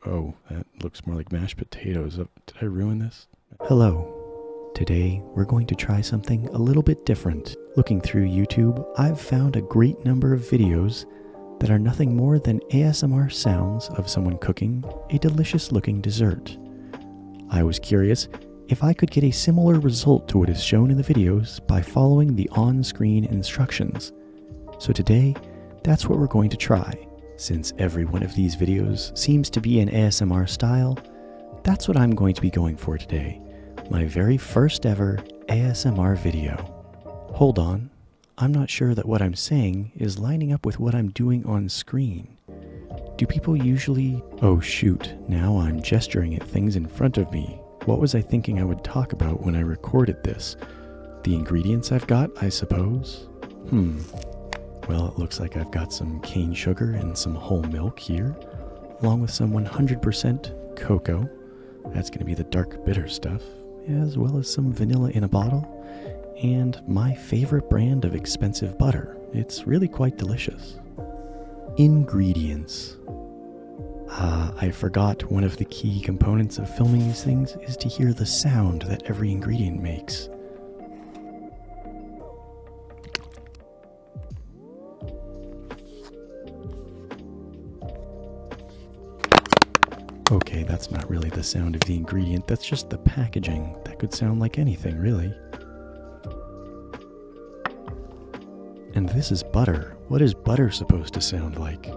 Oh, that looks more like mashed potatoes. Did I ruin this? Hello. Today, we're going to try something a little bit different. Looking through YouTube, I've found a great number of videos that are nothing more than ASMR sounds of someone cooking a delicious looking dessert. I was curious if I could get a similar result to what is shown in the videos by following the on-screen instructions. So today, that's what we're going to try. Since every one of these videos seems to be an ASMR style, that's what I'm going to be going for today. My very first ever ASMR video. Hold on, I'm not sure that what I'm saying is lining up with what I'm doing on screen. Do people usually... Oh shoot, now I'm gesturing at things in front of me. What was I thinking I would talk about when I recorded this? The ingredients I've got, I suppose? Well, it looks like I've got some cane sugar and some whole milk here, along with some 100% cocoa. That's going to be the dark bitter stuff, as well as some vanilla in a bottle, and my favorite brand of expensive butter. It's really quite delicious. Ingredients. I forgot one of the key components of filming these things is to hear the sound that every ingredient makes. Okay, that's not really the sound of the ingredient, that's just the packaging. That could sound like anything, really. And this is butter. What is butter supposed to sound like?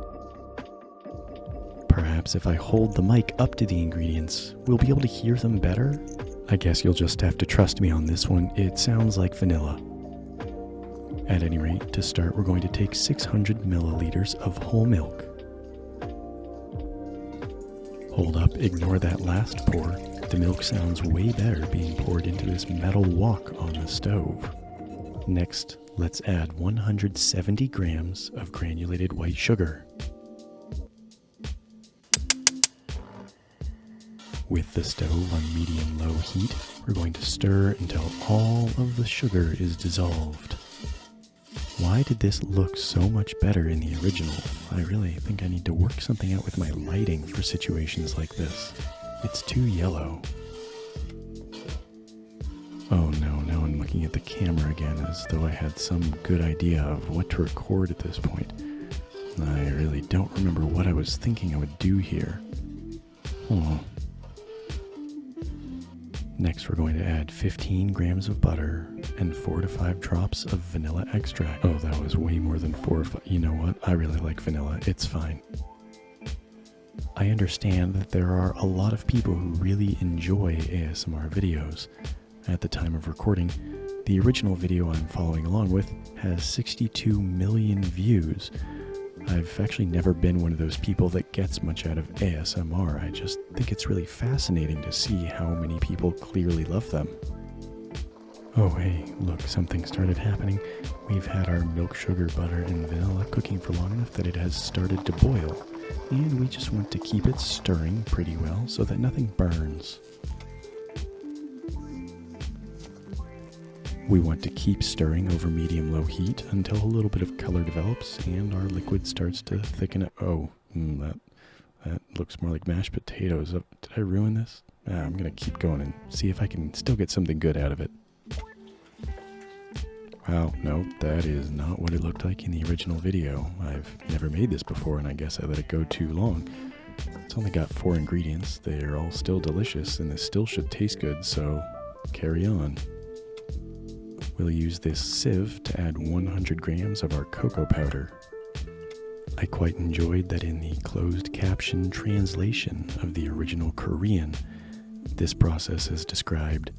Perhaps if I hold the mic up to the ingredients, we'll be able to hear them better? I guess you'll just have to trust me on this one. It sounds like vanilla. At any rate, to start, we're going to take 600 milliliters of whole milk. Hold up, ignore that last pour. The milk sounds way better being poured into this metal wok on the stove. Next, let's add 170 grams of granulated white sugar. With the stove on medium-low heat, we're going to stir until all of the sugar is dissolved. Why did this look so much better in the original? I really think I need to work something out with my lighting for situations like this. It's too yellow. Oh no, now I'm looking at the camera again as though I had some good idea of what to record at this point. I really don't remember what I was thinking I would do here. Oh. Next, we're going to add 15 grams of butter and 4 to 5 drops of vanilla extract. Oh, that was way more than 4 or 5. You know what? I really like vanilla. It's fine. I understand that there are a lot of people who really enjoy ASMR videos. At the time of recording, the original video I'm following along with has 62 million views. I've actually never been one of those people that gets much out of ASMR. I just think it's really fascinating to see how many people clearly love them. Oh hey, look, something started happening. We've had our milk, sugar, butter, and vanilla cooking for long enough that it has started to boil. And we just want to keep it stirring pretty well so that nothing burns. We want to keep stirring over medium-low heat until a little bit of color develops and our liquid starts to thicken up. Oh, that looks more like mashed potatoes. Did I ruin this? I'm going to keep going and see if I can still get something good out of it. Wow, no, that is not what it looked like in the original video. I've never made this before and I guess I let it go too long. It's only got 4 ingredients. They're all still delicious and this still should taste good, so carry on. We'll use this sieve to add 100 grams of our cocoa powder. I quite enjoyed that in the closed caption translation of the original Korean, this process is described,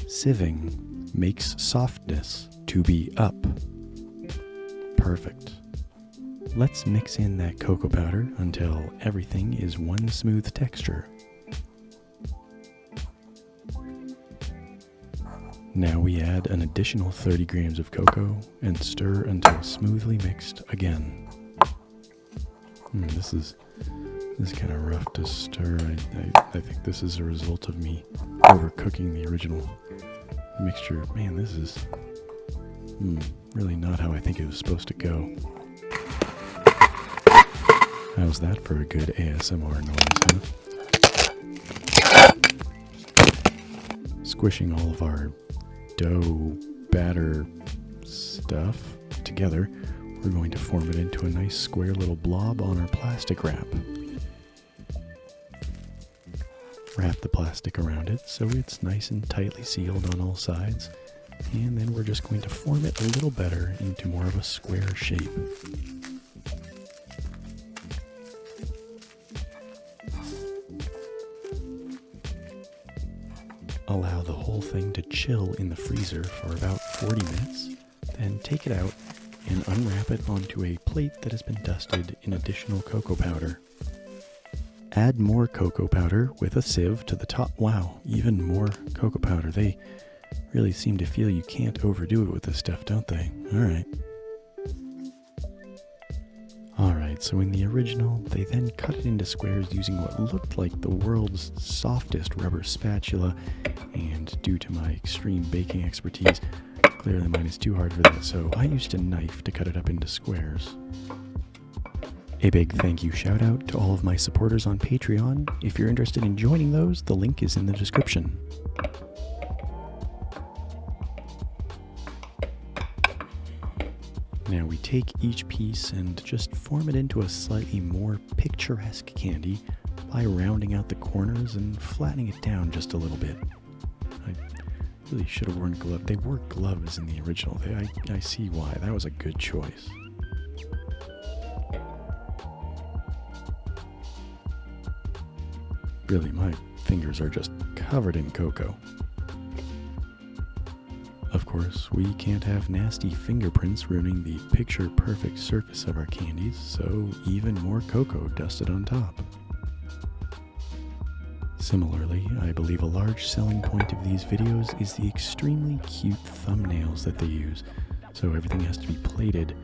sieving makes softness to be up. Perfect. Let's mix in that cocoa powder until everything is one smooth texture. Now we add an additional 30 grams of cocoa and stir until smoothly mixed again. This is kind of rough to stir. I think this is a result of me overcooking the original mixture. Man, this is really not how I think it was supposed to go. How's that for a good ASMR noise, huh? squishing all of our dough batter stuff together, we're going to form it into a nice square little blob on our plastic wrap. Wrap the plastic around it so it's nice and tightly sealed on all sides, and then we're just going to form it a little better into more of a square shape. Allow the whole thing to chill in the freezer for about 40 minutes, then take it out and unwrap it onto a plate that has been dusted in additional cocoa powder. Add more cocoa powder with a sieve to the top. Wow, even more cocoa powder. They really seem to feel you can't overdo it with this stuff, don't they? Alright, so in the original, they then cut it into squares using what looked like the world's softest rubber spatula, and due to my extreme baking expertise, clearly mine is too hard for that, so I used a knife to cut it up into squares. A big thank you shout out to all of my supporters on Patreon. If you're interested in joining those, the link is in the description. Now we take each piece and just form it into a slightly more picturesque candy by rounding out the corners and flattening it down just a little bit. I really should have worn gloves. They wore gloves in the original. I see why. That was a good choice. Really, my fingers are just covered in cocoa. Of course, we can't have nasty fingerprints ruining the picture-perfect surface of our candies, so even more cocoa dusted on top. Similarly, I believe a large selling point of these videos is the extremely cute thumbnails that they use, so everything has to be plated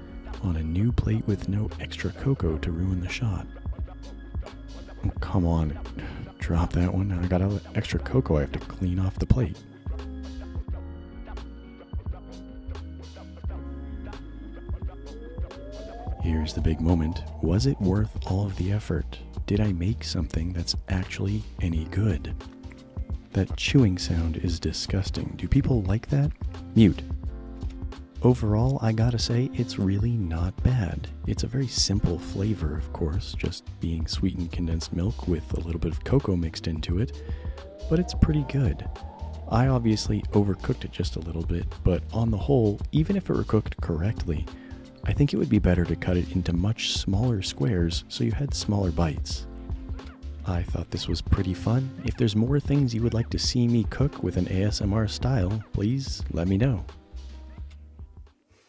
on a new plate with no extra cocoa to ruin the shot. Oh, come on, drop that one. I got all the extra cocoa I have to clean off the plate. Here's the big moment. Was it worth all of the effort? Did I make something that's actually any good? That chewing sound is disgusting. Do people like that? Mute. Overall, I gotta say, it's really not bad. It's a very simple flavor, of course, just being sweetened condensed milk with a little bit of cocoa mixed into it, but it's pretty good. I obviously overcooked it just a little bit, but on the whole, even if it were cooked correctly, I think it would be better to cut it into much smaller squares so you had smaller bites. I thought this was pretty fun. If there's more things you would like to see me cook with an ASMR style, please let me know.